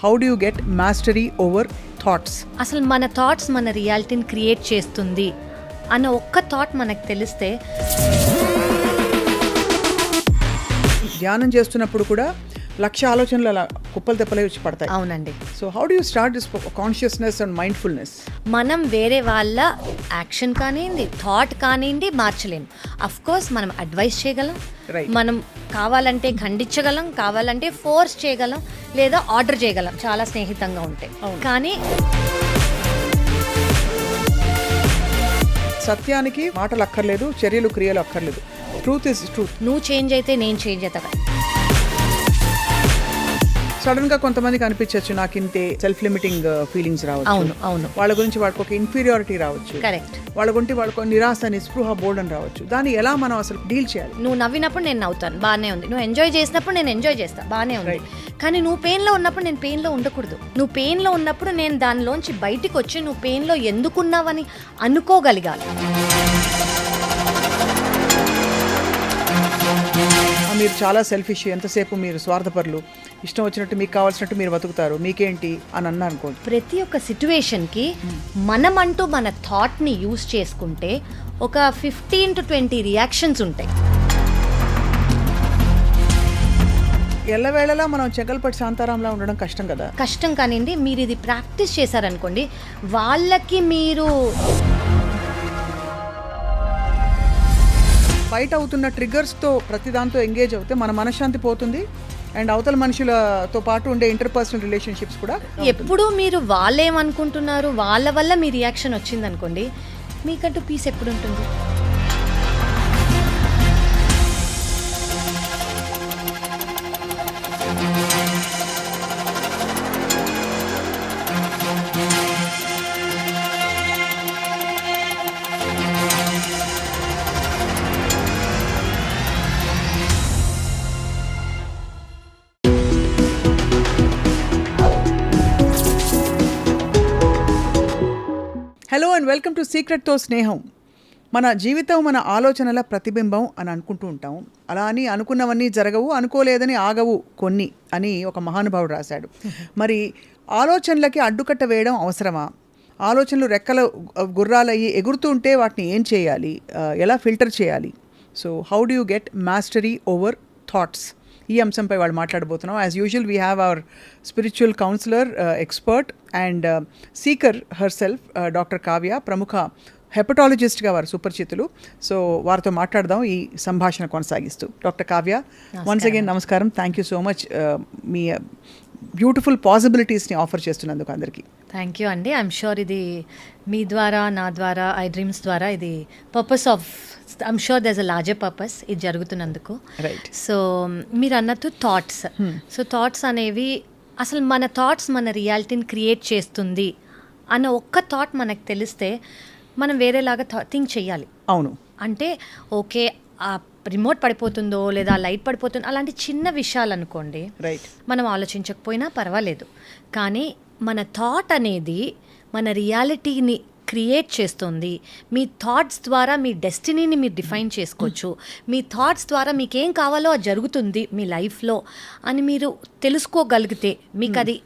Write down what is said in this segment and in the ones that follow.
How do you get mastery over thoughts? అసలు మన thoughts మన రియాలిటీని క్రియేట్ చేస్తుంది అన్న ఒక్క థాట్ మనకు తెలిస్తే, ధ్యానం చేస్తున్నప్పుడు కూడా లక్ష ఆలోచనలు అలా కుప్పలు తెప్పలే వచ్చి పడతాయి. అవునండి. So how do you start this consciousness and mindfulness? మనం వేరే వాళ్ళ యాక్షన్ కానివ్వండి, థాట్ కానివ్వండి మార్చలేం. అఫ్ కోర్స్ మనం అడ్వైస్ చేయగలం, Right. మనం కావాలంటే ఖండించగలం, కావాలంటే ఫోర్స్ చేయగలం, లేదా ఆర్డర్ చేయగలం చాలా స్నేహితంగా ఉంటాయి. కానీ సత్యానికి మాటలు అక్కర్లేదు, చర్యలు క్రియలు అక్కర్లేదు. Truth is truth. నువ్వు చేంజ్ అయితే నేను చేంజ్ అవుతా. సడన్ గా కొంతమందికి అనిపించవచ్చు నాకు ఇంతే సెల్ఫ్ లిమిటింగ్ ఫీలింగ్స్ రావచ్చు. అవును అవును వాళ్ళ గురించి వాళ్ళకి ఒక ఇన్ఫీరియారిటీ రావచ్చు. కరెక్ట్. వాళ్ళ గురించి వాళ్ళకు నిరాశ, నిస్పృహ, బోర్డన్ రావచ్చు. దాన్ని ఎలా మనం అసలు డీల్ చేయాలి? నువ్వు నవ్వినప్పుడు నేను నవ్వుతాను, బాగానే ఉంది. నువ్వు ఎంజాయ్ చేసినప్పుడు నేను ఎంజాయ్ చేస్తా, బాగానే ఉంది. కానీ నువ్వు పెయిన్లో ఉన్నప్పుడు నేను పెయిన్లో ఉండకూడదు. నువ్వు పెయిన్లో ఉన్నప్పుడు నేను దానిలోంచి బయటికి వచ్చి నువ్వు పెయిన్లో ఎందుకున్నావని అనుకోగలిగాలి. మీరు చాలా సెల్ఫిష్, ఎంతసేపు మీరు స్వార్థపరులు, ఇష్టం వచ్చినట్టు మీకు కావాల్సినట్టు మీరు బతుకుతారు, మీకేంటి అని అన్నా అనుకోండి. ప్రతి ఒక్క సిచ్యువేషన్కి మనమంటూ మన థాట్ని యూజ్ చేసుకుంటే ఒక 15 to 20 రియాక్షన్స్ ఉంటాయి. ఎల్లవేళలా మనం చెగల్పట్టి శాంతారాంలా ఉండడం కష్టం కదా. కష్టం కానివ్వండి, మీరు ఇది ప్రాక్టీస్ చేశారనుకోండి, వాళ్ళకి మీరు ఫైట్ అవుతున్న ట్రిగర్స్తో ప్రతి దాంతో ఎంగేజ్ అవుతే మన మనశ్శాంతి పోతుంది. అండ్ అవతల మనుషులతో పాటు ఉండే ఇంటర్పర్సనల్ రిలేషన్షిప్స్ కూడా. ఎప్పుడు మీరు వాళ్ళేమనుకుంటున్నారు, వాళ్ళ వల్ల మీ రియాక్షన్ వచ్చిందనుకోండి, మీకంటూ పీస్ ఎప్పుడు ఉంటుంది? హలో అండ్ వెల్కమ్ టు సీక్రెట్తో స్నేహం. మన జీవితం మన ఆలోచనల ప్రతిబింబం అని అనుకుంటూ ఉంటాం. అలా అని అనుకున్నవన్నీ జరగవు, అనుకోలేదని ఆగవు కొన్ని అని ఒక మహానుభావుడు రాశాడు. మరి ఆలోచనలకి అడ్డుకట్ట వేయడం అవసరమా? ఆలోచనలు రెక్కల గుర్రాలయ్యి ఎగురుతూ ఉంటే వాటిని ఏం చేయాలి, ఎలా ఫిల్టర్ చేయాలి? So how do you get mastery over thoughts? ఈ అంశంపై వాళ్ళు మాట్లాడబోతున్నాం. As usual we have our spiritual counsellor, expert and seeker herself, doctor Kavya, ప్రముఖ హెపటాలజిస్ట్గా వారు సుపరిచితులు. సో వారితో మాట్లాడదాం ఈ సంభాషణ కొనసాగిస్తూ. డాక్టర్ కావ్య, వన్స్ అగైన్ నమస్కారం. థ్యాంక్ యూ సో మచ్ మీ బ్యూటిఫుల్ పాసిబిలిటీస్ని ఆఫర్ చేస్తున్నందుకు అందరికీ. థ్యాంక్ యూ అండి. ఐఎమ్ షూర్ ఇది మీ ద్వారా, నా ద్వారా, ఐ డ్రీమ్స్ ద్వారా ఇది purpose of, I'm sure there is a larger purpose ఇది జరుగుతున్నందుకు. రైట్. సో మీరు అన్నట్టు థాట్స్. సో థాట్స్ అనేవి అసలు మన థాట్స్ మన రియాలిటీని క్రియేట్ చేస్తుంది అన్న ఒక్క థాట్ మనకు తెలిస్తే మనం వేరేలాగా థింక్ చేయాలి. అవును. అంటే ఓకే, ఆ రిమోట్ పడిపోతుందో లేదా లైట్ పడిపోతుందో అలాంటి చిన్న విషయాలు అనుకోండి, రైట్, మనం ఆలోచించకపోయినా పర్వాలేదు. కానీ మన థాట్ అనేది మన రియాలిటీని క్రియేట్ చేస్తుంది. మీ థాట్స్ ద్వారా మీ డెస్టినీని మీరు డిఫైన్ చేసుకోవచ్చు. మీ థాట్స్ ద్వారా మీకేం కావాలో అది జరుగుతుంది మీ లైఫ్లో అని మీరు తెలుసుకోగలిగితే, మీకు అది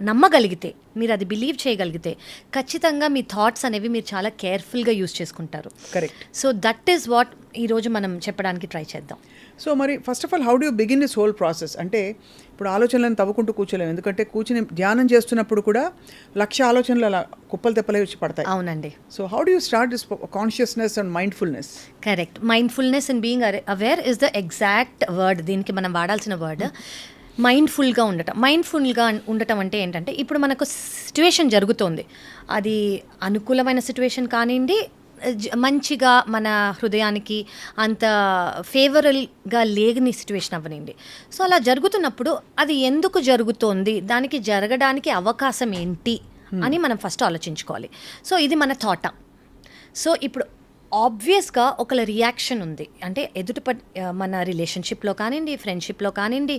నమ్మగలిగితే, మీరు అది బిలీవ్ చేయగలిగితే ఖచ్చితంగా మీ థాట్స్ అనేవి మీరు చాలా కేర్ఫుల్గా యూజ్ చేసుకుంటారు. Correct. So that is what ఈరోజు మనం చెప్పడానికి ట్రై చేద్దాం. సో మరి first of all how do you begin this whole process? అంటే ఇప్పుడు ఆలోచనలను తవ్వుకుంటూ కూర్చోలేము, ఎందుకంటే కూర్చుని ధ్యానం చేస్తున్నప్పుడు కూడా లక్ష ఆలోచనలు అలా కుప్పలు తెప్పలే వచ్చి పడతాయి. అవునండి. So how do you start this consciousness and mindfulness? Correct. Mindfulness and being aware is the exact word. దీనికి మనం వాడాల్సిన వర్డ్ మైండ్ఫుల్గా ఉండటం. మైండ్ఫుల్గా ఉండటం అంటే ఏంటంటే, ఇప్పుడు మనకు సిచ్యువేషన్ జరుగుతోంది, అది అనుకూలమైన సిచ్యువేషన్ కానివ్వండి, మంచిగా మన హృదయానికి అంత ఫేవరబుల్గా లేని సిచ్యువేషన్ అవ్వనండి. సో అలా జరుగుతున్నప్పుడు అది ఎందుకు జరుగుతోంది, దానికి జరగడానికి అవకాశం ఏంటి అని మనం ఫస్ట్ ఆలోచించుకోవాలి. సో ఇది మన థాటా. సో ఇప్పుడు ఆబ్వియస్గా ఒకళ్ళ రియాక్షన్ ఉంది అంటే మన రిలేషన్షిప్లో కానివ్వండి, ఫ్రెండ్షిప్లో కానివ్వండి,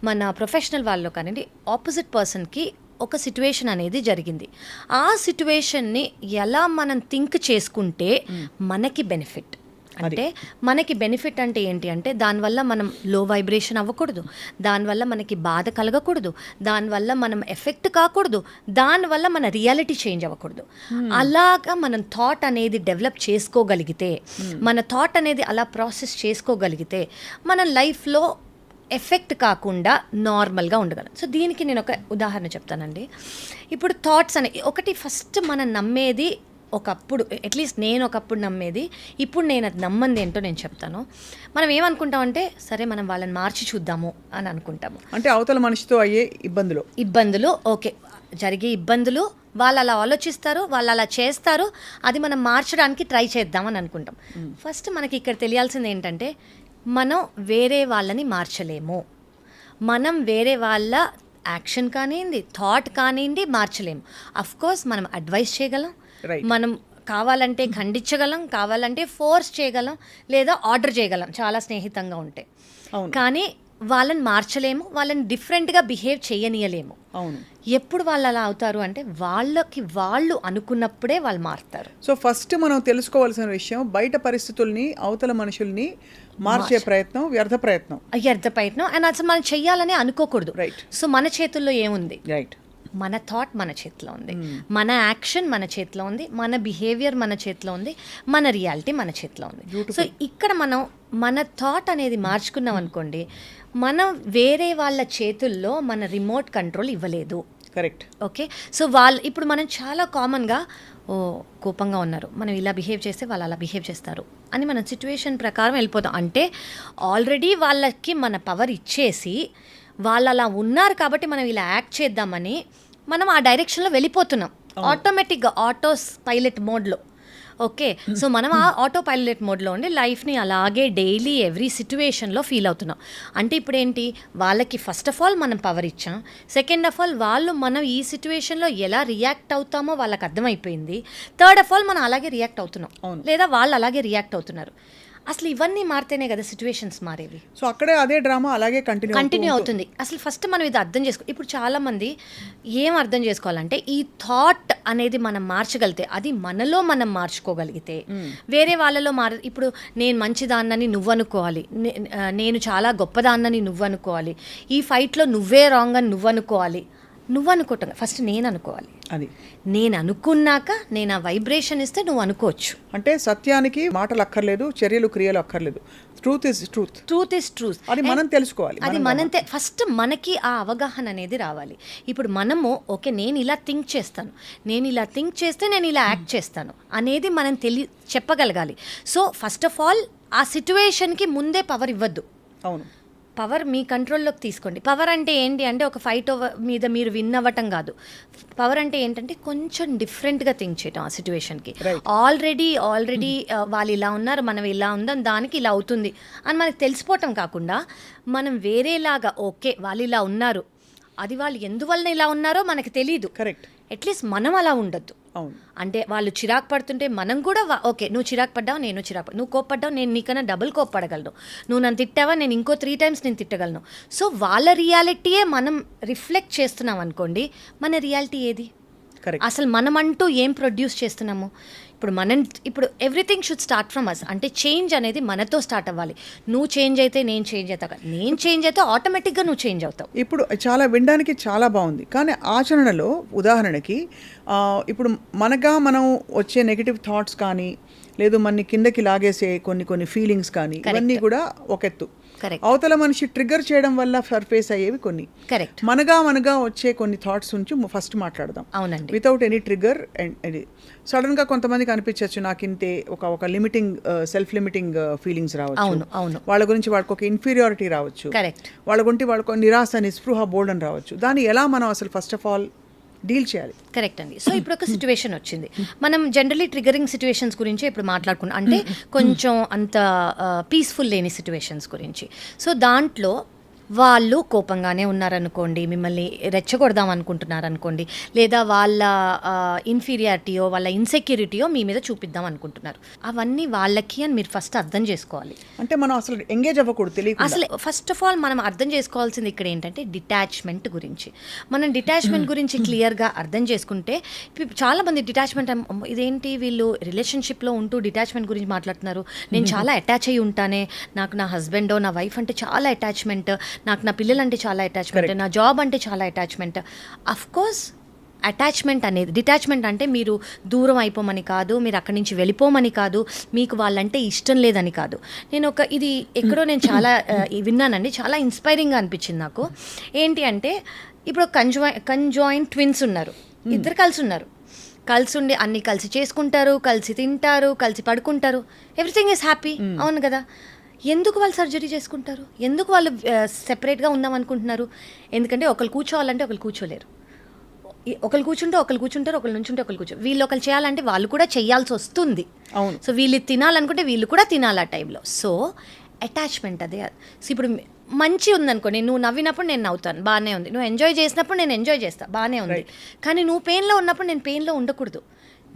మన ప్రొఫెషనల్ వాళ్ళలో కానివ్వండి, ఆపోజిట్ పర్సన్కి ఒక సిట్యువేషన్ అనేది జరిగింది. ఆ సిట్యువేషన్ని ఎలా మనం థింక్ చేసుకుంటే మనకి బెనిఫిట్ అంటే మనకి బెనిఫిట్ అంటే ఏంటి అంటే దానివల్ల మనం లో వైబ్రేషన్ అవ్వకూడదు, దానివల్ల మనకి బాధ కలగకూడదు, దానివల్ల మనం ఎఫెక్ట్ కాకూడదు, దానివల్ల మన రియాలిటీ చేంజ్ అవ్వకూడదు. అలాగా మనం థాట్ అనేది డెవలప్ చేసుకోగలిగితే, మన థాట్ అనేది అలా ప్రాసెస్ చేసుకోగలిగితే మన లైఫ్లో ఎఫెక్ట్ కాకుండా నార్మల్గా ఉండగలం. సో దీనికి నేను ఒక ఉదాహరణ చెప్తానండి. ఇప్పుడు థాట్స్ అనే ఒకటి ఫస్ట్ మనం నమ్మేది, ఒకప్పుడు అట్లీస్ట్ నేను ఒకప్పుడు నమ్మేది, ఇప్పుడు నేను అది నమ్మంది ఏంటో నేను చెప్తాను. మనం ఏమనుకుంటామంటే సరే మనం వాళ్ళని మార్చి చూద్దాము అని అనుకుంటాము. అంటే అవతల మనిషితో అయ్యే ఇబ్బందులు ఓకే, జరిగే ఇబ్బందులు వాళ్ళు అలా ఆలోచిస్తారు, వాళ్ళు అలా చేస్తారు, అది మనం మార్చడానికి ట్రై చేద్దామని అనుకుంటాం. ఫస్ట్ మనకి ఇక్కడ తెలియాల్సింది ఏంటంటే మనం వేరే వాళ్ళని మార్చలేము. మనం వేరే వాళ్ళ యాక్షన్ కానివ్వండి, థాట్ కానివ్వండి మార్చలేము. అఫ్కోర్స్ మనం అడ్వైస్ చేయగలం, మనం కావాలంటే ఖండించగలం, కావాలంటే ఫోర్స్ చేయగలం, లేదా ఆర్డర్ చేయగలం చాలా స్నేహితంగా ఉంటే. కానీ వాళ్ళని మార్చలేము, వాళ్ళని డిఫరెంట్గా బిహేవ్ చేయనీయలేము. అవును. ఎప్పుడు వాళ్ళు అలా అవుతారు అంటే వాళ్ళకి వాళ్ళు అనుకున్నప్పుడే వాళ్ళు మారుతారు. సో ఫస్ట్ మనం తెలుసుకోవాల్సిన విషయం, బయట పరిస్థితుల్ని, అవతల మనుషుల్ని మార్చే ప్రయత్నం వ్యర్థ ప్రయత్నం అండ్ అసలు మనం చెయ్యాలని అనుకోకూడదు. రైట్. సో మన చేతుల్లో ఏముంది? రైట్. మన థాట్ మన చేతిలో ఉంది, మన యాక్షన్ మన చేతిలో ఉంది, మన బిహేవియర్ మన చేతిలో ఉంది, మన రియాలిటీ మన చేతిలో ఉంది. సో ఇక్కడ మనం మన థాట్ అనేది మార్చుకున్నాం అనుకోండి, మనం వేరే వాళ్ళ చేతుల్లో మన రిమోట్ కంట్రోల్ ఇవ్వలేదు. కరెక్ట్. ఓకే. సో వాళ్ళు ఇప్పుడు మనం చాలా కామన్గా కోపంగా ఉన్నారు, మనం ఇలా బిహేవ్ చేస్తే వాళ్ళు అలా బిహేవ్ చేస్తారు అని మనం సిచ్యువేషన్ ప్రకారం వెళ్ళిపోతాం. అంటే ఆల్రెడీ వాళ్ళకి మన పవర్ ఇచ్చేసి వాళ్ళు అలా ఉన్నారు కాబట్టి మనం ఇలా యాక్ట్ చేద్దామని మనం ఆ డైరెక్షన్లో వెళ్ళిపోతున్నాం ఆటోమేటిక్గా, ఆటో పైలట్ మోడ్లో. ఓకే. సో మనం ఆ ఆటో పైలట్ మోడ్లో ఉండి లైఫ్ని అలాగే డైలీ ఎవ్రీ సిచ్యువేషన్లో ఫీల్ అవుతున్నాం. అంటే ఇప్పుడు ఏంటి, వాళ్ళకి ఫస్ట్ ఆఫ్ ఆల్ మనం పవర్ ఇచ్చాం, సెకండ్ ఆఫ్ ఆల్ వాళ్ళు మనం ఈ సిచ్యువేషన్లో ఎలా రియాక్ట్ అవుతామో వాళ్ళకి అర్థమైపోయింది, థర్డ్ ఆఫ్ ఆల్ మనం అలాగే రియాక్ట్ అవుతున్నాం, లేదా వాళ్ళు అలాగే రియాక్ట్ అవుతున్నారు. అసలు ఇవన్నీ మారితేనే కదా సిచ్యువేషన్స్ మారేవి. సో అక్కడే అదే డ్రామా అలాగే కంటిన్యూ అవుతుంది. అసలు ఫస్ట్ మనం ఇది అర్థం ఇప్పుడు చాలామంది ఏం అర్థం చేసుకోవాలంటే ఈ థాట్ అనేది మనం మార్చగలిగితే, అది మనలో మనం మార్చుకోగలిగితే వేరే వాళ్ళలో ఇప్పుడు నేను మంచిదాన్నని నువ్వు అనుకోవాలి, నేను చాలా గొప్పదాన్నని నువ్వు అనుకోవాలి, ఈ ఫైట్లో నువ్వే రాంగ్ అని నువ్వు అనుకోవాలి. నువ్వు అనుకోవటం ఫస్ట్ నేను అనుకోవాలి. అది నేను అనుకున్నాక నేను ఆ వైబ్రేషన్ ఇస్తే నువ్వు అనుకోవచ్చు. అంటే సత్యానికి మాటలు అక్కర్లేదు, చర్యలు క్రియలు అక్కర్లేదు. Truth is truth. అది మనం తెలుసుకోవాలి. అది మనం ఫస్ట్ మనకి ఆ అవగాహన అనేది రావాలి. ఇప్పుడు మనము ఓకే నేను ఇలా థింక్ చేస్తాను, నేను ఇలా థింక్ చేస్తే నేను ఇలా యాక్ట్ చేస్తాను అనేది మనం చెప్పగలగాలి. సో ఫస్ట్ ఆఫ్ ఆల్ ఆ సిచ్యువేషన్కి ముందే పవర్ ఇవ్వద్దు. అవును. పవర్ మీ కంట్రోల్లోకి తీసుకోండి. పవర్ అంటే ఏంటి అంటే ఒక ఫైట్ మీద మీరు విన్ అవ్వటం కాదు. పవర్ అంటే ఏంటంటే కొంచెం డిఫరెంట్గా థింక్ చేయటం ఆ సిచ్యువేషన్కి. ఆల్రెడీ వాళ్ళు ఇలా ఉన్నారు, మనం ఇలా ఉందాం, దానికి ఇలా అవుతుంది అని మనకు తెలిసిపోవటం కాకుండా మనం వేరేలాగా ఓకే వాళ్ళు ఇలా ఉన్నారు, అది వాళ్ళు ఎందువల్ల ఇలా ఉన్నారో మనకు తెలియదు. కరెక్ట్. అట్లీస్ట్ మనం అలా ఉండొద్దు. అంటే వాళ్ళు చిరాకు పడుతుంటే మనం కూడా ఓకే నువ్వు చిరాకు పడ్డావు, నేను చిరాకు నువ్వు కోప్పడ్డావు, నేను నీకన్నా డబుల్ కోప్పడగలను, నువ్వు నన్ను తిట్టావా, నేను ఇంకో 3 times నేను తిట్టగలను. సో వాళ్ళ రియాలిటీయే మనం రిఫ్లెక్ట్ చేస్తున్నాం అనుకోండి, మన రియాలిటీ ఏది? అసలు మనం అంటూ ఏం ప్రొడ్యూస్ చేస్తున్నాము? ఇప్పుడు everything should start from us. అంటే చేంజ్ అనేది మనతో స్టార్ట్ అవ్వాలి. నువ్వు చేంజ్ అయితే నేను చేంజ్ అవుతా, నేను చేంజ్ అయితే ఆటోమేటిక్గా నువ్వు చేంజ్ అవుతావు. ఇప్పుడు చాలా వినడానికి చాలా బాగుంది, కానీ ఆచరణలో ఉదాహరణకి ఇప్పుడు మనం వచ్చే నెగిటివ్ థాట్స్ కానీ, లేదు మన కిందకి లాగేసే కొన్ని ఫీలింగ్స్ కానీ, ఇవన్నీ కూడా ఒక ఎత్తు. అవతల మనిషి ట్రిగ్గర్ చేయడం వల్ల సర్ఫేస్ అయ్యేవి కొన్ని. కరెక్ట్. మనగా వచ్చే కొన్ని థాట్స్ నుంచి ఫస్ట్ మాట్లాడదాం. అవునండి. Without any trigger. And sudden గా కొంతమందికి అనిపించవచ్చు నాకింతే ఒక లిమిటింగ్ సెల్ఫ్ లిమిటింగ్ ఫీలింగ్స్ రావచ్చు. అవును. వాళ్ళ గురించి వాళ్ళకి ఒక ఇన్ఫీరియారిటీ రావచ్చు. కరెక్ట్. వాళ్ళ గురించి వాళ్ళకి నిరాశ, నిస్పృహ, బోర్డన్ రావచ్చు. దాన్ని ఎలా మనం అసలు ఫస్ట్ ఆఫ్ ఆల్ డీల్ చేయాలి? కరెక్ట్ అండి. సో ఇప్పుడు ఒక సిచ్యువేషన్ వచ్చింది, మనం జనరలీ ట్రిగరింగ్ సిచ్యువేషన్స్ గురించి ఇప్పుడు మాట్లాడుకున్నాం, అంటే కొంచెం అంత పీస్ఫుల్ లేని సిచ్యువేషన్స్ గురించి. సో దాంట్లో వాళ్ళు కోపంగానే ఉన్నారనుకోండి, మిమ్మల్ని రెచ్చగొడదాం అనుకుంటున్నారనుకోండి, లేదా వాళ్ళ ఇన్ఫీరియారిటీయో వాళ్ళ ఇన్సెక్యూరిటీయో మీ మీద చూపిద్దాం అనుకుంటున్నారు. అవన్నీ వాళ్ళకి అని మీరు ఫస్ట్ అర్థం చేసుకోవాలి. అంటే మనం అసలు ఎంగేజ్ అవ్వకూడదు, తెలియదు అసలు ఫస్ట్ ఆఫ్ ఆల్ మనం అర్థం చేసుకోవాల్సింది ఇక్కడ ఏంటంటే డిటాచ్మెంట్ గురించి. మనం డిటాచ్మెంట్ గురించి క్లియర్గా అర్థం చేసుకుంటే, చాలామంది డిటాచ్మెంట్ ఇదేంటి వీళ్ళు రిలేషన్షిప్లో ఉంటూ డిటాచ్మెంట్ గురించి మాట్లాడుతున్నారు, నేను చాలా అటాచ్ అయ్యి ఉంటానే, నాకు నా హస్బెండో నా వైఫ్ అంటే చాలా అటాచ్మెంట్, నాకు నా పిల్లలంటే చాలా అటాచ్మెంట్, నా జాబ్ అంటే చాలా అటాచ్మెంట్. అఫ్ కోర్స్ అటాచ్మెంట్ అనేది, డిటాచ్మెంట్ అంటే మీరు దూరం అయిపోమని కాదు, మీరు అక్కడి నుంచి వెళ్ళిపోమని కాదు, మీకు వాళ్ళంటే ఇష్టం లేదని కాదు. నేను ఇది ఎక్కడో నేను చాలా విన్నానండి, చాలా ఇన్స్పైరింగ్గా అనిపించింది నాకు. ఏంటి అంటే ఇప్పుడు కంజాయింట్ ట్విన్స్ ఉన్నారు, ఇద్దరు కలిసి ఉన్నారు, కలిసి ఉండి అన్నీ కలిసి చేసుకుంటారు, కలిసి తింటారు, కలిసి పడుకుంటారు, ఎవ్రీథింగ్ ఈజ్ హ్యాపీ, అవును కదా. ఎందుకు వాళ్ళు సర్జరీ చేసుకుంటారు? ఎందుకు వాళ్ళు సెపరేట్గా ఉందాం అనుకుంటున్నారు? ఎందుకంటే ఒకరు కూర్చోవాలంటే ఒకరు కూర్చోలేరు, ఒకరు కూర్చుంటే ఒకరు కూర్చుంటారు, ఒకరు నుంచుంటే ఒకరు కూర్చోరు. వీళ్ళు ఒకరు చేయాలంటే వాళ్ళు కూడా చేయాల్సి వస్తుంది. అవును. సో వీళ్ళు తినాలనుకుంటే వీళ్ళు కూడా తినాలి ఆ టైంలో. సో అటాచ్మెంట్ అదే. సో ఇప్పుడు మంచి ఉందనుకోండి, నువ్వు నవ్వినప్పుడు నేను నవ్వుతాను, బాగానే ఉంది. నువ్వు ఎంజాయ్ చేసినప్పుడు నేను ఎంజాయ్ చేస్తాను, బాగానే ఉంది. కానీ నువ్వు పెయిన్లో ఉన్నప్పుడు నేను పెయిన్లో ఉండకూడదు.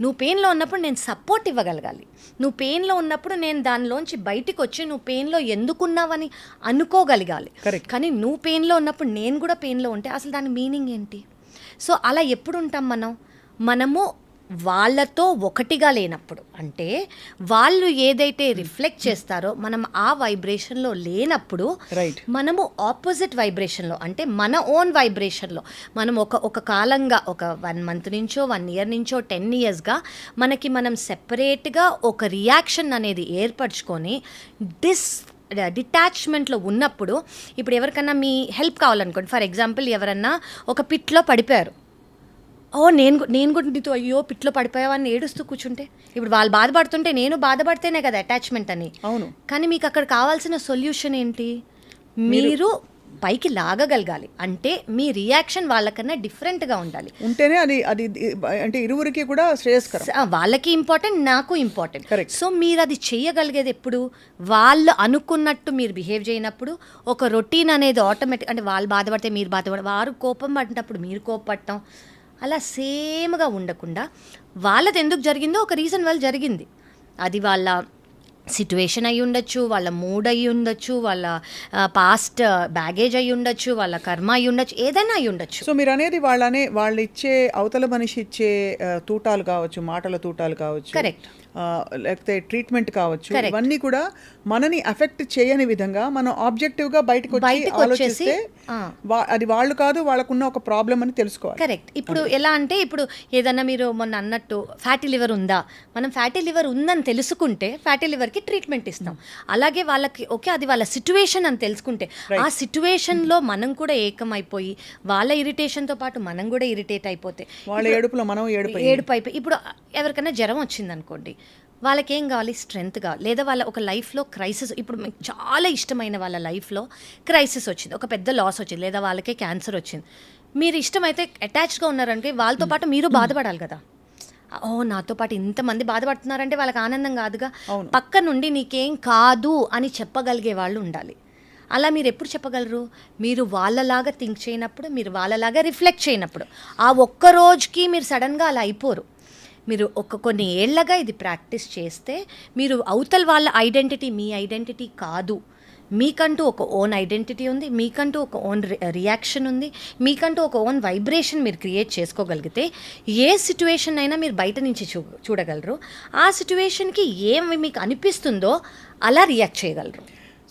నువ్వు పెయిన్లో ఉన్నప్పుడు నేను సపోర్ట్ ఇవ్వగలగాలి. నువ్వు పెయిన్లో ఉన్నప్పుడు నేను దానిలోంచి బయటికి వచ్చి నువ్వు పెయిన్లో ఎందుకున్నావని అనుకోగలగాలి. కానీ నువ్వు పెయిన్లో ఉన్నప్పుడు నేను కూడా పెయిన్లో ఉంటే అసలు దాని మీనింగ్ ఏంటి? సో అలా ఎప్పుడు ఉంటాం మనము వాళ్ళతో ఒకటిగా లేనప్పుడు, అంటే వాళ్ళు ఏదైతే రిఫ్లెక్ట్ చేస్తారో మనం ఆ వైబ్రేషన్లో లేనప్పుడు, మనము ఆపోజిట్ వైబ్రేషన్లో, అంటే మన ఓన్ వైబ్రేషన్లో మనం ఒక కాలంగా, ఒక 1 month నుంచో 1 year నుంచో 10 yearsగా మనం సెపరేట్గా ఒక రియాక్షన్ అనేది ఏర్పరచుకొని డిటాచ్మెంట్లో ఉన్నప్పుడు, ఇప్పుడు ఎవరికన్నా మీ హెల్ప్ కావాలనుకోండి, ఫర్ ఎగ్జాంపుల్ ఎవరన్నా ఒక పిట్లో పడిపోయారు, నేను కూడా నీతో అయ్యో పిట్లో పడిపోయావా అని ఏడుస్తూ కూర్చుంటే, ఇప్పుడు వాళ్ళు బాధపడుతుంటే నేను బాధపడితేనే కదా అటాచ్మెంట్ అని. అవును. కానీ మీకు అక్కడ కావాల్సిన సొల్యూషన్ ఏంటి? మీరు పైకి లాగగలగాలి, అంటే మీ రియాక్షన్ వాళ్ళకన్నా డిఫరెంట్గా ఉండాలి, ఉంటేనే అది అంటే ఇరువురికి కూడా శ్రేయస్కరం. వాళ్ళకి ఇంపార్టెంట్, నాకు ఇంపార్టెంట్. సో మీరు అది చేయగలిగేది ఎప్పుడు? వాళ్ళు అనుకున్నట్టు మీరు బిహేవ్ చేయనప్పుడు, ఒక రొటీన్ అనేది ఆటోమేటిక్, అంటే వాళ్ళు బాధపడితే మీరు బాధపడ, వారు కోపం పడినప్పుడు మీరు కోపపడటం, అలా సేమ్గా ఉండకుండా వాళ్ళది ఎందుకు జరిగిందో ఒక రీజన్ వాళ్ళు జరిగింది. అది వాళ్ళ సిట్యువేషన్ అయి ఉండొచ్చు, వాళ్ళ మూడ్ అయి ఉండొచ్చు, వాళ్ళ పాస్ట్ బ్యాగేజ్ అయి ఉండొచ్చు, వాళ్ళ కర్మ అయి ఉండొచ్చు, ఏదైనా అయి ఉండొచ్చు. సో మీరు అనేది వాళ్ళు ఇచ్చే, అవతల మనిషి ఇచ్చే తూటాలు కావచ్చు, మాటల తూటాలు కావచ్చు, కరెక్ట్, లేకపోతే ట్రీట్మెంట్ కావచ్చు, ఇవన్నీ కూడా మనని అఫెక్ట్ చేయని విధంగా మనం ఆబ్జెక్టివ్గా బయటకు వచ్చేసి అది వాళ్ళు కాదు, వాళ్ళకున్న ఒక ప్రాబ్లం అని తెలుసుకోవాలి. కరెక్ట్. ఇప్పుడు ఎలా అంటే, ఇప్పుడు ఏదన్నా మీరు మొన్న అన్నట్టు ఫ్యాటీ లివర్ ఉందా, మనం ఫ్యాటీ లివర్ ఉందని తెలుసుకుంటే ఫ్యాటీ లివర్కి ట్రీట్మెంట్ ఇస్తాం. అలాగే వాళ్ళకి ఓకే అది వాళ్ళ సిచ్యువేషన్ అని తెలుసుకుంటే, ఆ సిచ్యువేషన్లో మనం కూడా ఏకమైపోయి వాళ్ళ ఇరిటేషన్తో పాటు మనం కూడా ఇరిటేట్ అయిపోతే, వాళ్ళ ఏడుపులో మనం ఏడుపు అయిపోయి, ఇప్పుడు ఎవరికైనా జ్వరం వచ్చిందనుకోండి, వాళ్ళకేం కావాలి? స్ట్రెంగ్త్ కావాలి. లేదా వాళ్ళ ఒక లైఫ్లో క్రైసిస్, ఇప్పుడు మీకు చాలా ఇష్టమైన వాళ్ళ లైఫ్లో క్రైసిస్ వచ్చింది, ఒక పెద్ద లాస్ వచ్చింది, లేదా వాళ్ళకే క్యాన్సర్ వచ్చింది. మీరు ఇష్టమైతే అటాచ్డ్గా ఉన్నారంటే వాళ్ళతో పాటు మీరు బాధపడాలి కదా. నాతో పాటు ఇంతమంది బాధపడుతున్నారంటే వాళ్ళకి ఆనందం కాదుగా. పక్క నుండి నీకేం కాదు అని చెప్పగలిగే వాళ్ళు ఉండాలి. అలా మీరు ఎప్పుడు చెప్పగలరు? మీరు వాళ్ళలాగా థింక్ చేయనప్పుడు, మీరు వాళ్ళలాగా రిఫ్లెక్ట్ చేయనప్పుడు. ఆ ఒక్క రోజుకి మీరు సడన్గా అలా అయిపోరు. మీరు కొన్ని ఏళ్లగా ఇది ప్రాక్టీస్ చేస్తే, మీరు అవతల వాళ్ళ ఐడెంటిటీ మీ ఐడెంటిటీ కాదు, మీకంటూ ఒక ఓన్ ఐడెంటిటీ ఉంది, మీకంటూ ఒక ఓన్ రియాక్షన్ ఉంది, మీకంటూ ఒక ఓన్ వైబ్రేషన్ మీరు క్రియేట్ చేసుకోగలిగితే ఏ సిచ్యువేషన్ అయినా మీరు బయట నుంచి చూడగలరు. ఆ సిచ్యువేషన్కి ఏమి మీకు అనిపిస్తుందో అలా రియాక్ట్ చేయగలరు.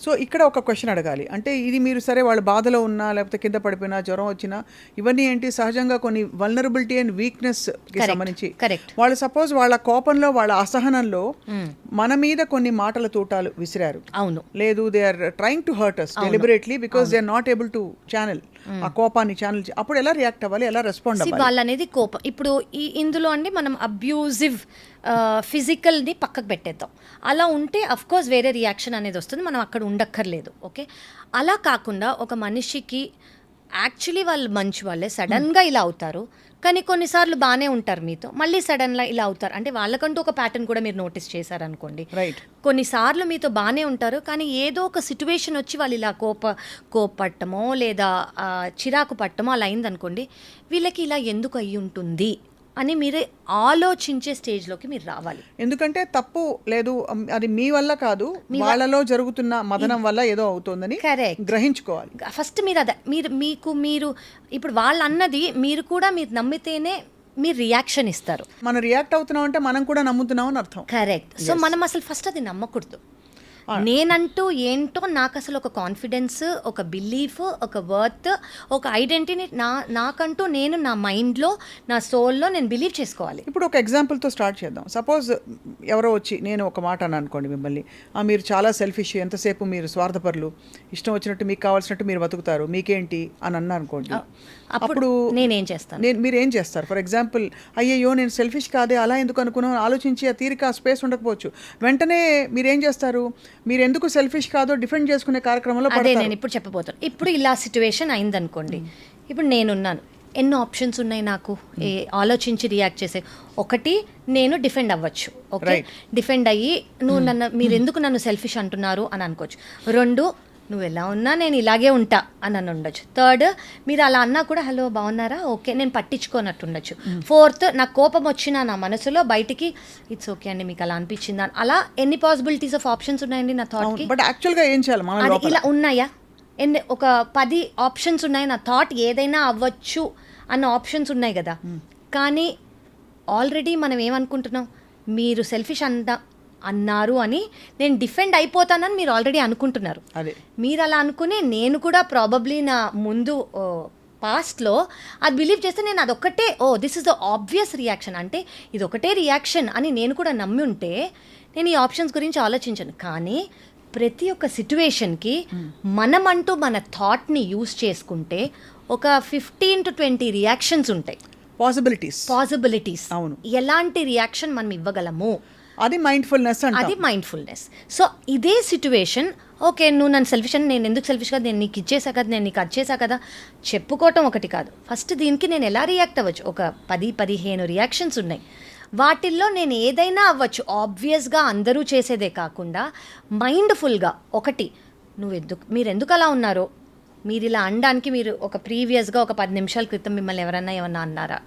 సో ఇక్కడ ఒక క్వశ్చన్ అడగాలి, అంటే ఇది మీరు సరే వాళ్ళు బాధలో ఉన్నా, లేకపోతే కింద పడిపోయినా, జ్వరం వచ్చినా, ఇవన్నీ ఏంటి సహజంగా కొన్ని వల్నరబిలిటీ అండ్ వీక్నెస్కి సంబంధించి. వాళ్ళు సపోజ్ వాళ్ళ కోపంలో, వాళ్ళ అసహనంలో మన మీద కొన్ని మాటల తూటాలు విసిరారు, అవును, లేదు they are trying to hurt us deliberately because they are not able to channel ఆ కోపాన్ని ఛానల్. అప్పుడు ఎలా రియాక్ట్ అవ్వాలి, ఎలా రెస్పాండ్ అవ్వాలి? వాళ్ళనేది కోపం. ఇప్పుడు ఇందులో అండి మనం అబ్యూజివ్ ఫిజికల్ని పక్కకు పెట్టేద్దాం. అలా ఉంటే అఫ్కోర్స్ వేరే రియాక్షన్ అనేది వస్తుంది, మనం అక్కడ ఉండక్కర్లేదు. ఓకే, అలా కాకుండా ఒక మనిషికి యాక్చువల్లీ వాళ్ళు మంచి వాళ్ళే, సడన్గా ఇలా అవుతారు. కానీ కొన్నిసార్లు బాగానే ఉంటారు మీతో, మళ్ళీ సడన్గా ఇలా అవుతారు. అంటే వాళ్ళకంటూ ఒక ప్యాటర్న్ కూడా మీరు నోటీస్ చేశారనుకోండి. రైట్. కొన్నిసార్లు మీతో బాగానే ఉంటారు, కానీ ఏదో ఒక సిచ్యువేషన్ వచ్చి వాళ్ళు ఇలా కోపట్టమో లేదా చిరాకు పట్టమో అలా అయిందనుకోండి, వీళ్ళకి ఇలా ఎందుకు అయ్యి ఉంటుంది అని మీరే ఆలోచించే స్టేజ్లోకి మీరు రావాలి. ఎందుకంటే తప్పు లేదు, అది మీ వల్ల కాదు, వాళ్ళలో జరుగుతున్న మదనం వల్ల ఏదో అవుతుందని కరెక్ట్ గ్రహించుకోవాలి. ఫస్ట్ మీరు అదే మీరు ఇప్పుడు వాళ్ళు అన్నది మీరు కూడా మీరు నమ్మితేనే మీరు రియాక్షన్ ఇస్తారు. మనం రియాక్ట్ అవుతున్నాం అంటే మనం కూడా నమ్ముతున్నాం అని అర్థం. కరెక్ట్. సో మనం అసలు ఫస్ట్ అది నమ్మకూడదు. నేనంటూ ఏంటో నాకు అసలు ఒక కాన్ఫిడెన్స్, ఒక బిలీఫ్, ఒక వర్త్, ఒక ఐడెంటిటీ నాకంటూ నేను నా మైండ్లో, నా సోల్లో నేను బిలీవ్ చేసుకోవాలి. ఇప్పుడు ఒక ఎగ్జాంపుల్తో స్టార్ట్ చేద్దాం. సపోజ్ ఎవరో వచ్చి నేను ఒక మాట అని అనుకోండి మిమ్మల్ని, మీరు చాలా సెల్ఫిష్, ఎంతసేపు మీరు స్వార్థపరులు, ఇష్టం వచ్చినట్టు మీకు కావాల్సినట్టు మీరు బతుకుతారు, మీకేంటి అని అన్నా అనుకోండి. అప్పుడు నేనేం చేస్తాను? మీరు ఏం చేస్తారు? ఫర్ ఎగ్జాంపుల్, అయ్యయ్యో నేను సెల్ఫిష్ కాదే, అలా ఎందుకు అనుకున్నాను ఆలోచించి ఆ తీరిక స్పేస్ ఉండకపోవచ్చు. వెంటనే మీరేం చేస్తారు? మీరు ఎందుకు సెల్ఫిష్ కాదో డిఫెండ్ చేసుకునే కార్యక్రమంలో అదే నేను ఇప్పుడు చెప్పబోతాను. ఇప్పుడు ఇలా సిచ్యువేషన్ అయిందనుకోండి, ఇప్పుడు నేనున్నాను, ఎన్నో ఆప్షన్స్ ఉన్నాయి నాకు ఆలోచించి రియాక్ట్ చేసే. ఒకటి, నేను డిఫెండ్ అవ్వచ్చు. ఓకే, డిఫెండ్ అయ్యి మీరు ఎందుకు నన్ను సెల్ఫిష్ అంటున్నారు అని అనుకోవచ్చు. రెండు, నువ్వు ఎలా ఉన్నా నేను ఇలాగే ఉంటా అని ఉండొచ్చు. థర్డ్, మీరు అలా అన్నా కూడా హలో బాగున్నారా, ఓకే, నేను పట్టించుకోనట్టు ఉండొచ్చు. ఫోర్త్, నాకు కోపం వచ్చినా నా మనసులో బయటికి ఇట్స్ ఓకే అండి మీకు అలా అనిపించిందా, అలా ఎన్ని పాసిబిలిటీస్ ఆఫ్ ఆప్షన్స్ ఉన్నాయండి నా థాట్కి. బట్ యాక్చువల్గా ఏం చేయాలి? అది ఇలా ఉన్నాయా? ఒక 10 ఆప్షన్స్ ఉన్నాయి, నా థాట్ ఏదైనా అవ్వచ్చు అన్న ఆప్షన్స్ ఉన్నాయి కదా. కానీ ఆల్రెడీ మనం ఏమనుకుంటున్నాం, మీరు సెల్ఫిష్ అన్నారు అని నేను డిఫెండ్ అయిపోతానని మీరు ఆల్రెడీ అనుకుంటున్నారు. మీరు అలా అనుకుని నేను కూడా ప్రాబబ్లీ నా ముందు పాస్ట్లో అది బిలీవ్ చేస్తే నేను అదొక్కటే this is the obvious reaction, అంటే ఇది ఒకటే రియాక్షన్ అని నేను కూడా నమ్మి ఉంటే నేను ఈ ఆప్షన్స్ గురించి ఆలోచించను. కానీ ప్రతి ఒక్క సిచ్యువేషన్కి మనమంటూ మన థాట్ని యూజ్ చేసుకుంటే ఒక 15 to 20 రియాక్షన్స్ ఉంటాయి. పాసిబిలిటీస్. అవును. ఎలాంటి రియాక్షన్ మనం ఇవ్వగలము, అది మైండ్ఫుల్నెస్. అది మైండ్ఫుల్నెస్. సో ఇదే సిచ్యువేషన్, ఓకే నువ్వు నన్ను సెల్ఫిష్ అని, నేను ఎందుకు సెల్ఫిష్ కదా, నేను నీకు ఇచ్చేసా కదా, నేను నీకు వచ్చేసా కదా, చెప్పుకోవటం ఒకటి కాదు. ఫస్ట్ దీనికి నేను ఎలా రియాక్ట్ అవ్వచ్చు, ఒక 10-15 రియాక్షన్స్ ఉన్నాయి. వాటిల్లో నేను ఏదైనా అవ్వచ్చు. ఆబ్వియస్గా అందరూ చేసేదే కాకుండా మైండ్ఫుల్గా ఒకటి, మీరు ఎందుకు అలా ఉన్నారో, మీరు ఇలా అనడానికి మీరు ఒక ప్రీవియస్గా ఒక 10 నిమిషాల క్రితం మిమ్మల్ని ఏమన్నా అన్నారా,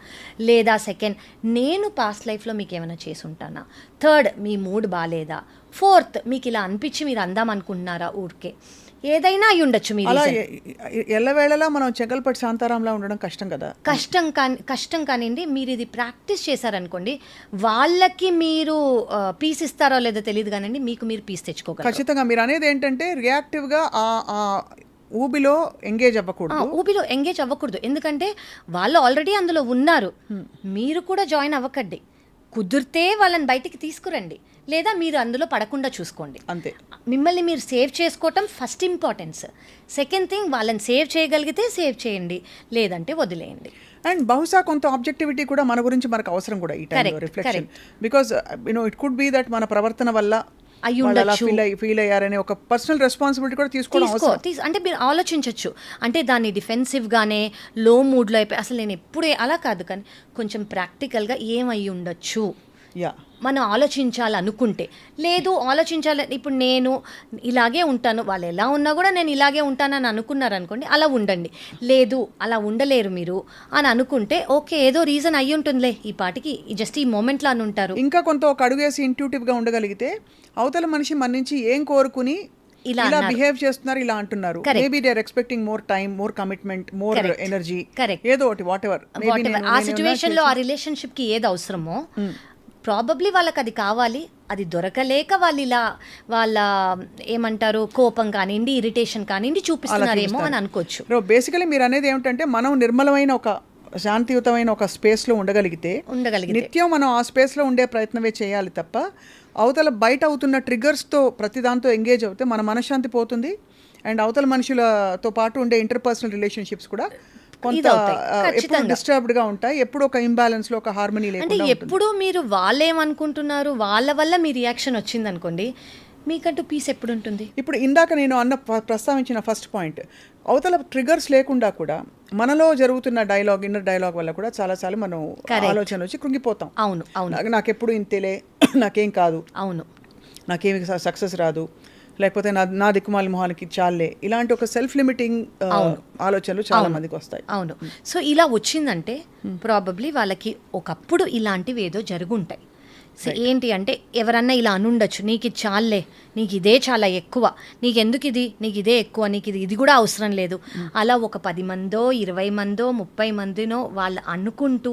లేదా సెకండ్, నేను పాస్ట్ లైఫ్లో మీకు ఏమైనా చేసి ఉంటానా, థర్డ్, మీ మూడ్ బాగాలేదా, ఫోర్త్, మీకు ఇలా అనిపించి మీరు అందాం అనుకుంటున్నారా, ఊరికే ఏదైనా అయి ఉండొచ్చు. మీరు ఎల్లవేళలా మనం చెగల్పట్టి శాంతారాంలా ఉండడం కష్టం కదా. కష్టం కానివ్వండి, మీరు ఇది ప్రాక్టీస్ చేశారనుకోండి, వాళ్ళకి మీరు పీస్ ఇస్తారో లేదో తెలియదు కానివ్వండి, మీకు మీరు పీస్ తెచ్చుకోగలరు. ఖచ్చితంగా. మీరు అనేది ఏంటంటే రియాక్టివ్గా ఊబిలో ఎంగేజ్ అవ్వకూడదు. ఎందుకంటే వాళ్ళు ఆల్రెడీ అందులో ఉన్నారు, మీరు కూడా జాయిన్ అవ్వకండి. కుదిరితే వాళ్ళని బయటికి తీసుకురండి, లేదా మీరు అందులో పడకుండా చూసుకోండి. అంతే. మిమ్మల్ని మీరు సేవ్ చేసుకోవటం ఫస్ట్ ఇంపార్టెన్స్. సెకండ్ థింగ్, వాళ్ళని సేవ్ చేయగలిగితే సేవ్ చేయండి, లేదంటే వదిలేయండి. అండ్ బహుశా కొంత ఆబ్జెక్టివిటీ కూడా మన గురించి మనకు అవసరం కూడా ఈ టైంలో, reflection. Because it could be that మన ప్రవర్తన వల్ల ఫీల్ అయ్యారనే ఒక పర్సనల్ రెస్పాన్సిబిలిటీ కూడా తీసుకోవడం అవసరం. అంటే మీరు ఆలోచించవచ్చు, అంటే దాన్ని డిఫెన్సివ్గానే లో మూడ్లో అయిపోయి అసలు నేను ఎప్పుడే అలా కాదు, కానీ కొంచెం ప్రాక్టికల్గా ఏమై ఉండొచ్చు మనం ఆలోచించాలనుకుంటే. లేదు ఇప్పుడు నేను ఇలాగే ఉంటాను, వాళ్ళు ఎలా ఉన్నా కూడా నేను ఇలాగే ఉంటానని అనుకున్నారనుకోండి, అలా ఉండండి. లేదు అలా ఉండలేరు మీరు అని అనుకుంటే ఓకే, ఏదో రీజన్ అయ్యి ఉంటుందిలే, ఈ పాటికి జస్ట్ ఈ మూమెంట్లో అని ఉంటారు. ఇంకా కొంత ఒక అడుగేసి ఇంట్యూటివ్గా ఉండగలిగితే అవతల మనిషి మన నుంచి ఏం కోరుకుని ఇలా బిహేవ్ చేస్తున్నారు, ఇలా అంటున్నారు, maybe they are expecting more time, more commitment, more energy, ఏదో ఒకటి వాట్ ఎవర్ ఆ సిచ్యువేషన్లో ఆ రిలేషన్షిప్కి ఏది అవసరమో ప్రాబబ్లీ వాళ్ళకి అది కావాలి, అది దొరకలేక వాళ్ళు ఇలా వాళ్ళ ఏమంటారు కోపం కానివ్వండి, ఇరిటేషన్ కానివ్వండి చూపిస్తున్నారేమో అని అనుకోవచ్చు. బేసికలీ మీరు అనేది ఏమిటంటే మనం నిర్మలమైన ఒక శాంతియుతమైన ఒక స్పేస్లో ఉండగలిగితే నిత్యం మనం ఆ స్పేస్లో ఉండే ప్రయత్నమే చేయాలి తప్ప అవతల బయట అవుతున్న ట్రిగర్స్తో ప్రతి దాంతో ఎంగేజ్ అవుతే మన మనశ్శాంతి పోతుంది. అండ్ అవతల మనుషులతో పాటు ఉండే ఇంటర్పర్సనల్ రిలేషన్షిప్స్ కూడా కొంత ఎప్పుడు డిస్టర్బ్డ్ గా ఉంటాయి, ఎప్పుడు ఒక ఇంబ్యాలెన్స్ లో ఒక హార్మనీ లేకుండా. అంటే ఎప్పుడు మీరు వాళ్ళేమనుకుంటున్నారు, వాళ్ళ వల్ల మీ రియాక్షన్ వచ్చింది అనుకోండి, మీకంటూ పీస్ ఎప్పుడు ఉంటుంది? ఇప్పుడు ఇందాక నేను ప్రస్తావించిన ఫస్ట్ పాయింట్, అవతల ట్రిగర్స్ లేకుండా కూడా మనలో జరుగుతున్న ఇన్నర్ డైలాగ్ వల్ల కూడా చాలాసార్లు మనం ఆలోచన వచ్చి కృంగిపోతాం. అవును అవును నాకెప్పుడు ఇంతేలే, నాకేం కాదు, అవును నాకేమి సక్సెస్ రాదు, లేకపోతే నా దిక్కుమాల మొహానికి చాలే, ఇలాంటి ఒక సెల్ఫ్ లిమిటింగ్ ఆలోచనలు చాలా మందికి వస్తాయి. అవును. సో ఇలా వచ్చిందంటే ప్రాబబ్లీ వాళ్ళకి ఒకప్పుడు ఇలాంటివి ఏదో జరుగుంటాయి. సో ఏంటి అంటే ఎవరన్నా ఇలా అనుండొచ్చు, నీకు ఇది చాలే, నీకు ఇదే చాలా ఎక్కువ, నీకెందుకు ఇది, నీకు ఇదే ఎక్కువ, నీకు ఇది కూడా అవసరం లేదు. అలా ఒక 10 మందో 20 మందో 30 మందినో వాళ్ళు అనుకుంటూ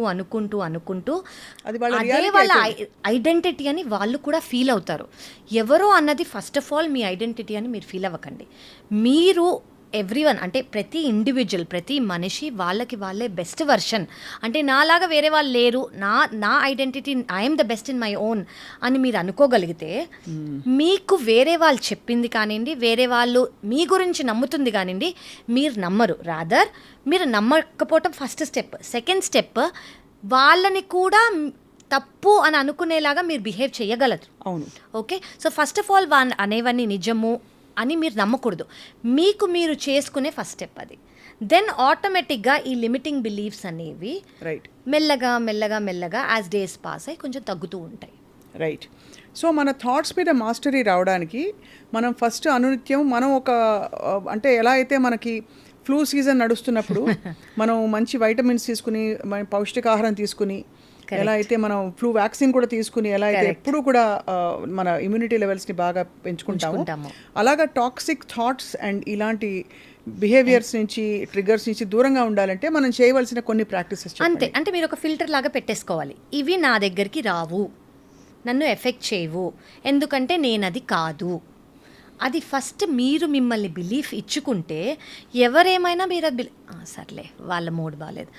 అది అదే వాళ్ళ ఐడెంటిటీ అని వాళ్ళు కూడా ఫీల్ అవుతారు. ఎవరో అన్నది first of all me identity అని మీరు ఫీల్ అవ్వకండి. మీరు ఎవ్రీవన్ అంటే ప్రతి ఇండివిజువల్, ప్రతి మనిషి వాళ్ళకి వాళ్ళే బెస్ట్ వర్షన్. అంటే నాలాగా వేరే వాళ్ళు లేరు, నా identity I'm the best in my own అని మీరు అనుకోగలిగితే మీకు వేరే వాళ్ళు చెప్పింది కానివ్వండి, వేరే వాళ్ళు మీ గురించి నమ్ముతుంది కానివ్వండి, మీరు నమ్మరు. రాదర్ మీరు నమ్మకపోవటం ఫస్ట్ స్టెప్. సెకండ్ స్టెప్, వాళ్ళని కూడా తప్పు అని అనుకునేలాగా మీరు బిహేవ్ చేయగలరు. అవును. Okay. So first of all అనేవన్నీ నిజము అని మీరు నమ్మకూడదు. మీకు మీరు చేసుకునే ఫస్ట్ స్టెప్ అది. దెన్ ఆటోమేటిక్గా ఈ లిమిటింగ్ బిలీఫ్స్ అనేవి రైట్ మెల్లగా యాజ్ డేస్ పాస్ అయ్యి కొంచెం తగ్గుతూ ఉంటాయి. రైట్. సో మన థాట్స్ మీద మాస్టరీ రావడానికి మనం ఫస్ట్ అనునిత్యం మనం అంటే ఎలా అయితే మనకి ఫ్లూ సీజన్ నడుస్తున్నప్పుడు మనం మంచి వైటమిన్స్ తీసుకుని, పౌష్టికాహారం తీసుకుని, ఎలా అయితే మనం ఫ్లూ వ్యాక్సిన్ కూడా తీసుకుని, ఎలా అయితే ఎప్పుడు కూడా మన ఇమ్యూనిటీ లెవెల్స్ని బాగా పెంచుకుంటాము, అలాగా టాక్సిక్ థాట్స్ అండ్ ఇలాంటి బిహేవియర్స్ నుంచి, ట్రిగర్స్ నుంచి దూరంగా ఉండాలంటే మనం చేయవలసిన కొన్ని ప్రాక్టీసెస్ అంతే. అంటే మీరు ఒక ఫిల్టర్ లాగా పెట్టేసుకోవాలి. ఇవి నా దగ్గరికి రావు, నన్ను ఎఫెక్ట్ చేయవు, ఎందుకంటే నేను అది కాదు. అది ఫస్ట్ మీరు మిమ్మల్ని బిలీఫ్ ఇచ్చుకుంటే ఎవరేమైనా మీరు అది సర్లే వాళ్ళ మూడ్ బాగాలేదు,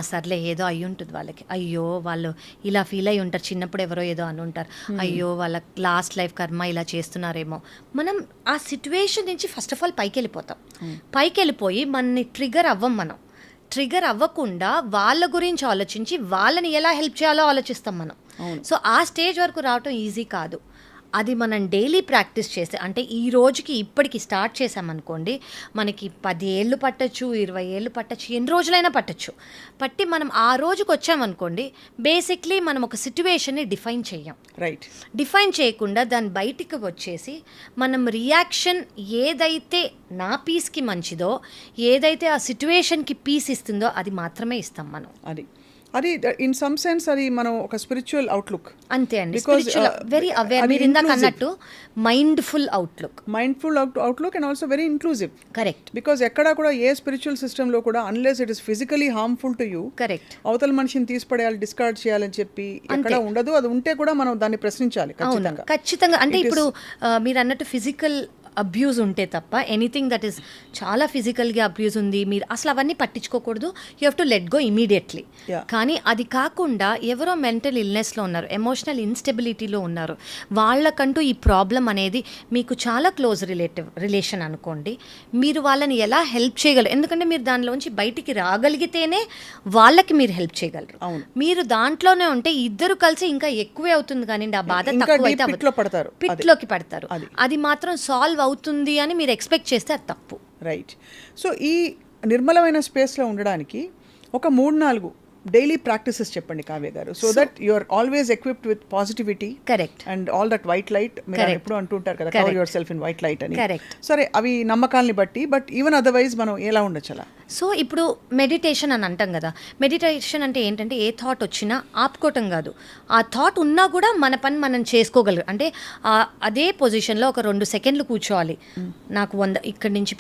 సర్లే ఏదో అయ్యి ఉంటుంది వాళ్ళకి, అయ్యో వాళ్ళు ఇలా ఫీల్ అయ్యి ఉంటారు, చిన్నప్పుడు ఎవరో ఏదో అని ఉంటారు, అయ్యో వాళ్ళ లాస్ట్ లైఫ్ కర్మ ఇలా చేస్తున్నారేమో. మనం ఆ సిచ్యువేషన్ నుంచి ఫస్ట్ ఆఫ్ ఆల్ పైకి వెళ్ళిపోయి మనని ట్రిగర్ అవ్వకుండా వాళ్ళ గురించి ఆలోచించి వాళ్ళని ఎలా హెల్ప్ చేయాలో ఆలోచిస్తాం మనం. సో ఆ స్టేజ్ వరకు రావటం ఈజీ కాదు. అది మనం డైలీ ప్రాక్టీస్ చేస్తే, అంటే ఈ రోజుకి ఇప్పటికి స్టార్ట్ చేసామనుకోండి, మనకి 10 ఏళ్ళు పట్టచ్చు, 20 ఏళ్ళు పట్టచ్చు, ఎన్ని రోజులైనా పట్టి మనం ఆ రోజుకి వచ్చామనుకోండి, బేసిక్లీ మనం ఒక సిచ్యువేషన్ని డిఫైన్ చెయ్యం. రైట్. డిఫైన్ చేయకుండా దాని బయటికి వచ్చేసి మనం రియాక్షన్ ఏదైతే నా పీస్కి మంచిదో, ఏదైతే ఆ సిచ్యువేషన్కి పీస్ ఇస్తుందో అది మాత్రమే ఇస్తాం మనం. అది ఇన్ సమ్ సెన్స్ అది మనం ఒక స్పిరిచువల్ అవుట్లుక్. అంతే అండి. Very aware. మీరు ఇందాక అన్నట్టు mindful outlook and also very inclusive. Correct. Because ఎక్కడా కూడా ఏ స్పిరిచువల్ సిస్టంలో కూడా unless it is physically harmful to you, correct, అవతల మనిషిని తీసిపడేయాలి, డిస్కార్డ్ చేయాలని చెప్పి ఎక్కడ ఉండదు. అది ఉంటే కూడా మనం దాన్ని ప్రశ్నించాలి ఖచ్చితంగా. అంటే ఇప్పుడు మీరు అన్నట్టు ఫిజికల్ అబ్యూజ్ ఉంటే తప్ప, ఎనీథింగ్ దట్ ఈస్ చాలా ఫిజికల్గా అబ్యూజ్ ఉంది, మీరు అసలు అవన్నీ పట్టించుకోకూడదు. You have to let go immediately. కానీ అది కాకుండా ఎవరో మెంటల్ ఇల్నెస్లో ఉన్నారు, ఎమోషనల్ ఇన్స్టెబిలిటీలో ఉన్నారు, వాళ్ళకంటూ ఈ ప్రాబ్లం అనేది మీకు చాలా క్లోజ్ రిలేషన్ అనుకోండి, మీరు వాళ్ళని ఎలా హెల్ప్ చేయగలరు? ఎందుకంటే మీరు దానిలోంచి బయటికి రాగలిగితేనే వాళ్ళకి మీరు హెల్ప్ చేయగలరు. మీరు దాంట్లోనే ఉంటే ఇద్దరు కలిసి ఇంకా ఎక్కువే అవుతుంది, కానీ ఆ బాధ తక్కువ అయితే పిట్లోకి పడతారు. అది మాత్రం సాల్వ్ అవుతుంది అని మీరు ఎక్స్పెక్ట్ చేస్తే అది తప్పు. రైట్. సో ఈ నిర్మలమైన స్పేస్లో ఉండడానికి ఒక 3-4 డైలీ ప్రాక్టీసెస్ చెప్పండి Kavya garu, so that you are always equipped with positivity. Correct. And all that white light, మీరు ఎప్పుడు అంటుంటారు కదా, cover yourself in white light అని. కరెక్ట్. సరే, అవి నమ్మకాలని బట్టి, బట్ ఈవెన్ అదర్వైజ్ మనం ఎలా ఉండొచ్చు అలా? సో ఇప్పుడు మెడిటేషన్ అని అంటాం కదా, మెడిటేషన్ అంటే ఏంటంటే ఏ థాట్ వచ్చినా ఆపుకోవటం కాదు, ఆ థాట్ ఉన్నా కూడా మన పని మనం చేసుకోగలరు. అంటే అదే పొజిషన్లో ఒక 2 సెకండ్లు కూర్చోవాలి. నాకు ఇక్కడి నుంచి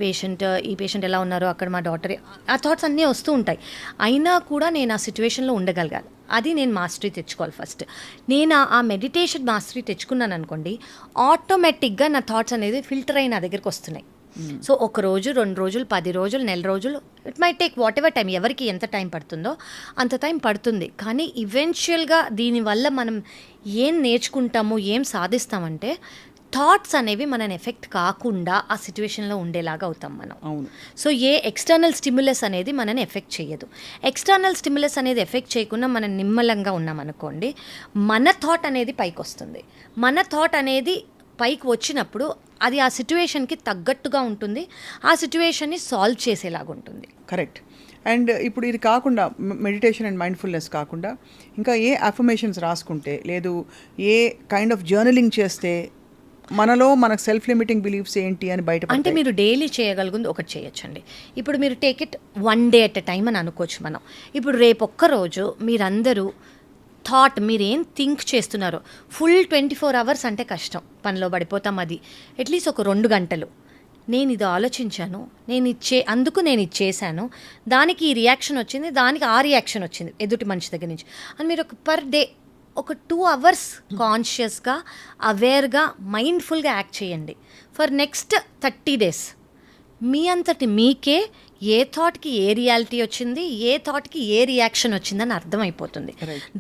ఈ పేషెంట్ ఎలా ఉన్నారో, అక్కడ మా డాక్టర్, ఆ థాట్స్ అన్నీ వస్తూ ఉంటాయి. అయినా కూడా నేను ఆ సిచ్యువేషన్లో ఉండగలగాలి. అది నేను మాస్టరీ తెచ్చుకోవాలి ఫస్ట్. నేను ఆ మెడిటేషన్ మాస్టరీ తెచ్చుకున్నాను అనుకోండి, ఆటోమేటిక్గా నా థాట్స్ అనేది ఫిల్టర్ అయి నా దగ్గరికి వస్తున్నాయి. సో 1 రోజు, 2 రోజులు, 10 రోజులు, నెల రోజులు, it my take what ever time, ఎవరికి ఎంత టైం పడుతుందో అంత టైం పడుతుంది. కానీ ఈవెన్చువల్గా దీనివల్ల మనం ఏం నేర్చుకుంటాము, ఏం సాధిస్తామంటే థాట్స్ అనేవి మనని ఎఫెక్ట్ కాకుండా ఆ సిచ్యువేషన్లో ఉండేలాగా అవుతాం మనం. సో ఏ ఎక్స్టర్నల్ స్టిమ్యులస్ అనేది మనని ఎఫెక్ట్ చేయదు. ఎక్స్టర్నల్ స్టిమ్యులస్ అనేది ఎఫెక్ట్ చేయకుండా మనం నిమ్మలంగా ఉన్నామనుకోండి, మన థాట్ అనేది పైకి వస్తుంది. మన థాట్ అనేది పైకి వచ్చినప్పుడు అది ఆ సిట్యుయేషన్కి తగ్గట్టుగా ఉంటుంది, ఆ సిట్యుయేషన్ని సాల్వ్ చేసేలాగా ఉంటుంది. కరెక్ట్. అండ్ ఇప్పుడు ఇది కాకుండా మెడిటేషన్ అండ్ మైండ్ఫుల్నెస్ కాకుండా ఇంకా ఏ అఫర్మేషన్స్ రాసుకుంటే, లేదు ఏ కైండ్ ఆఫ్ జర్నలింగ్ చేస్తే మనలో మనకు సెల్ఫ్ లిమిటింగ్ బిలీఫ్స్ ఏంటి అని బయట అంటే మీరు డైలీ చేయగలిగింది ఒకటి చేయొచ్చండి. ఇప్పుడు మీరు take it 1 day at a time అని అనుకోవచ్చు మనం. ఇప్పుడు రేపు ఒక్కరోజు మీరందరూ థాట్ మీరేం థింక్ చేస్తున్నారో, ఫుల్ 24 అవర్స్ అంటే కష్టం, పనిలో పడిపోతాం. అది అట్లీస్ట్ ఒక 2 గంటలు నేను ఇది ఆలోచించాను, అందుకు నేను ఇది చేశాను, దానికి ఈ రియాక్షన్ వచ్చింది, దానికి ఆ రియాక్షన్ వచ్చింది ఎదుటి మనిషి దగ్గర నుంచి అని మీరు ఒక పర్ డే ఒక 2 అవర్స్ కాన్షియస్గా అవేర్గా మైండ్ఫుల్గా యాక్ట్ చేయండి ఫర్ నెక్స్ట్ 30 డేస్. మీ అంతటి మీకే ఏ థాట్కి ఏ రియాలిటీ వచ్చింది, ఏ థాట్కి ఏ రియాక్షన్ వచ్చిందని అర్థమైపోతుంది.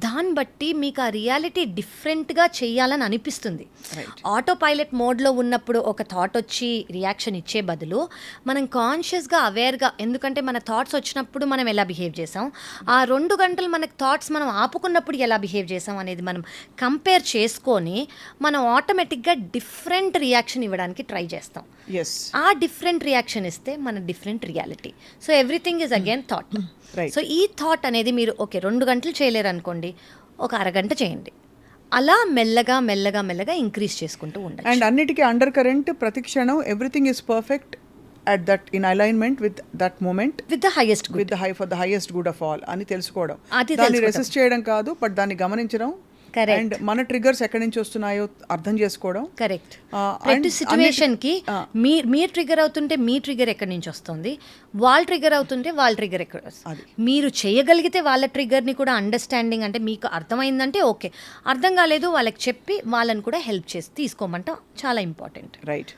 దాన్ని బట్టి మీకు ఆ రియాలిటీ డిఫరెంట్గా చేయాలని అనిపిస్తుంది. ఆటో పైలట్ మోడ్లో ఉన్నప్పుడు ఒక థాట్ వచ్చి రియాక్షన్ ఇచ్చే బదులు మనం కాన్షియస్గా అవేర్గా, ఎందుకంటే మన థాట్స్ వచ్చినప్పుడు మనం ఎలా బిహేవ్ చేసాం, ఆ 2 గంటలు మనకు థాట్స్ మనం ఆపుకున్నప్పుడు ఎలా బిహేవ్ చేసాం అనేది మనం కంపేర్ చేసుకొని మనం ఆటోమేటిక్గా డిఫరెంట్ రియాక్షన్ ఇవ్వడానికి ట్రై చేస్తాం. ఆ డిఫరెంట్ రియాక్షన్ ఇస్తే మన different reality. So everything is again thought. So ఈ థాట్ అనేది మీరు 2 గంటలు చేయలేరు అనుకోండి, ఒక అరగంట చేయండి. అలా మెల్లగా మెల్లగా మెల్లగా ఇంక్రీజ్ చేసుకుంటూ ఉండండి. అండ్ అన్నిటికీ అండర్ కరెంట్ ప్రతి క్షణం everything is perfect at that in alignment with that moment with the highest good, for the highest good of all అని తెలుసుకోవడం. దాన్ని రెసిస్ట్ చేయడం కాదు, బట్ దాన్ని గమనించడం. అండ్ మన ట్రిగర్స్ ఎక్కడి నుంచి వస్తున్నాయో అర్థం చేసుకోవడం. కరెక్ట్. ప్రతి సిచ్యువేషన్ కి మీరు ట్రిగర్ అవుతుంటే మీ ట్రిగర్ ఎక్కడి నుంచి వస్తుంది, వాళ్ళ ట్రిగర్ అవుతుంటే వాళ్ళ ట్రిగర్ ఎక్కడ వస్తుంది. మీరు చేయగలిగితే వాళ్ళ ట్రిగర్ని కూడా అండర్స్టాండింగ్, అంటే మీకు అర్థమైందంటే ఓకే, అర్థం కాలేదు వాళ్ళకి చెప్పి వాళ్ళని కూడా హెల్ప్ చేసి తీసుకోమంటాం, చాలా ఇంపార్టెంట్. రైట్.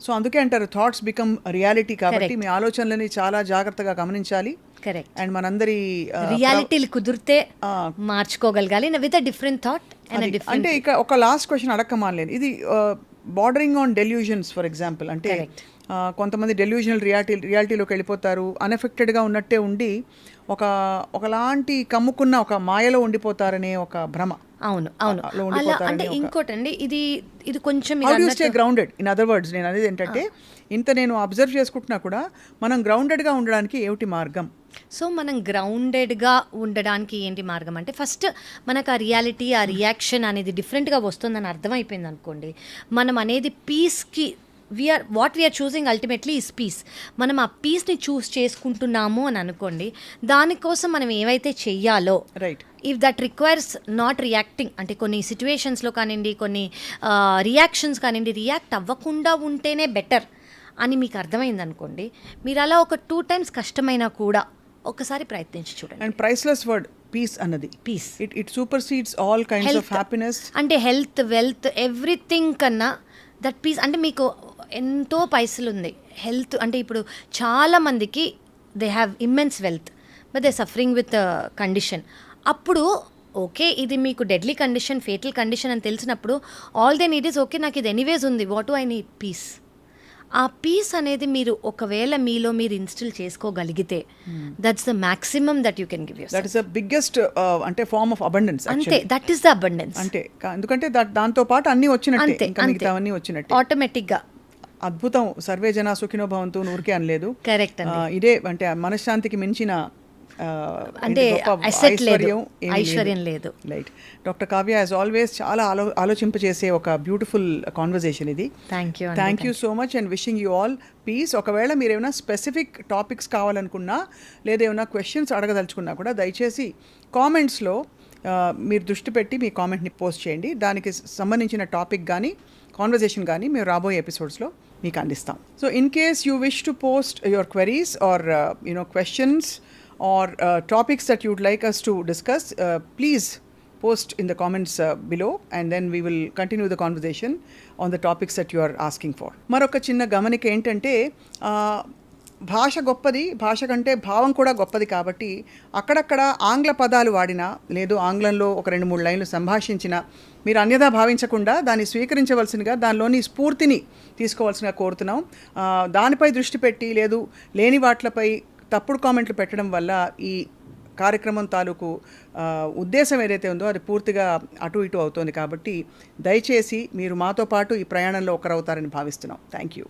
సో అందుకే అంటారు థాట్స్ బికమ్ రియాలిటీ. కాబట్టి మీ ఆలోచనలని చాలా జాగ్రత్తగా గమనించాలి. కరెక్ట్. అండ్ మనందరి రియాలిటీలు కుదిరితే మార్చుకోగలగాలి విత్ డిఫరెంట్ థాట్. అంటే ఇక ఒక లాస్ట్ క్వశ్చన్ అడక్కమాలేదు, ఇది bordering on delusions for example. అంటే కొంతమంది డెల్యూజనల్ రియాలిటీలోకి వెళ్ళిపోతారు, అన్ఎఫెక్టెడ్గా ఉన్నట్టే ఉండి ఒకలాంటి కమ్ముకున్న ఒక మాయలో ఉండిపోతారనే ఒక భ్రమ. అవును అవును. అలా అంటే ఇంకోటండి, ఇది కొంచెం గ్రౌండెడ్. ఇన్ అదర్ వర్డ్స్ నేను అనేది ఏంటంటే, ఇంత నేను అబ్జర్వ్ చేసుకుంటున్నా కూడా మనం గ్రౌండెడ్గా ఉండడానికి ఏమిటి మార్గం? సో మనం గ్రౌండెడ్గా ఉండడానికి ఏంటి మార్గం అంటే, ఫస్ట్ మనకు ఆ రియాలిటీ, ఆ రియాక్షన్ అనేది డిఫరెంట్గా వస్తుందని అర్థమైపోయింది అనుకోండి, మనం అనేది పీస్కి what we are choosing ultimately is peace. మనం ఆ పీస్ని చూస్ చేసుకుంటున్నాము అని అనుకోండి, దానికోసం మనం ఏవైతే చెయ్యాలో, right, if that requires not reacting, అంటే కొన్ని సిచ్యువేషన్స్లో కానివ్వండి, కొన్ని రియాక్షన్స్ కానివ్వండి, రియాక్ట్ అవ్వకుండా ఉంటేనే బెటర్ అని మీకు అర్థమైంది అనుకోండి, మీరు అలా ఒక 2 times కష్టమైనా కూడా ఒకసారి ప్రయత్నించి చూడండి. అండ్ ప్రైస్లెస్ వర్డ్ పీస్ అన్నది. Peace it supersedes all kinds of happiness. అంటే హెల్త్, వెల్త్, ఎవ్రీథింగ్ కన్నా దట్ పీస్. అంటే మీకు ఎంతో పైసలు ఉంది, హెల్త్ అంటే ఇప్పుడు చాలామందికి they have immense wealth but they suffering with condition. అప్పుడు ఓకే, ఇది మీకు డెడ్లీ కండిషన్, ఫేటల్ కండిషన్ అని తెలిసినప్పుడు all they need is okay, నాకు ఇది ఎనీవేస్ ఉంది, what do I need? Peace. ఆ పీస్ అనేది మీరు ఒకవేళ మీలో మీరు ఇన్స్టిల్ చేసుకోగలిగితే that's the maximum that you can give your. That is the biggest అంటే ఫార్మ్ ఆఫ్ అబండెన్స్. అంతే, దట్ ఈస్ ద అబండెన్స్. అంటే ఎందుకంటే దాంతో పాటు అన్ని వచ్చినట్టే, ఇంకా మిగతావన్నీ వచ్చినట్టే ఆటోమేటిక్గా. అద్భుతం. సర్వే జన సుఖినో భవంతు ఊరికే అనలేదు. కరెక్ట్. ఇదే అంటే మనశ్శాంతికి మించిన అంటే ఐశ్వర్యం లేదు. Right. Doctor Kavya, as always చాలా ఆలోచింపచేసే ఒక బ్యూటిఫుల్ కాన్వర్జేషన్ ఇది. Thank you so much and wishing you all peace. ఒకవేళ మీరు ఏమైనా స్పెసిఫిక్ టాపిక్స్ కావాలనుకున్నా, లేదా ఏమైనా క్వశ్చన్స్ అడగదలుచుకున్నా కూడా దయచేసి కామెంట్స్లో మీరు దృష్టి పెట్టి మీ కామెంట్ని పోస్ట్ చేయండి. దానికి సంబంధించిన టాపిక్ కానీ కాన్వర్జేషన్ కానీ మేము రాబోయే ఎపిసోడ్స్లో మీకు అందిస్తాం. So in case you wish to post your queries or questions or topics that you'd like us to discuss, please post in the comments below and then we will continue the conversation on the topics that you are asking for. మరొక చిన్న గమనిక ఏంటంటే, భాష గొప్పది, భాష కంటే భావం కూడా గొప్పది. కాబట్టి అక్కడక్కడ ఆంగ్ల పదాలు వాడినా, లేదు ఆంగ్లంలో ఒక 2-3 లైన్లు సంభాషించినా మీరు అన్యథా భావించకుండా దాన్ని స్వీకరించవలసిందిగా, దానిలోని స్ఫూర్తిని తీసుకోవాల్సిందిగా కోరుతున్నాం. దానిపై దృష్టి పెట్టి, లేదు లేని వాట్లపై తప్పుడు కామెంట్లు పెట్టడం వల్ల ఈ కార్యక్రమం తాలూకు ఉద్దేశం ఏదైతే ఉందో అది పూర్తిగా అటు ఇటు అవుతోంది. కాబట్టి దయచేసి మీరు మాతో పాటు ఈ ప్రయాణంలో ఒకరవుతారని భావిస్తున్నాం. Thank you.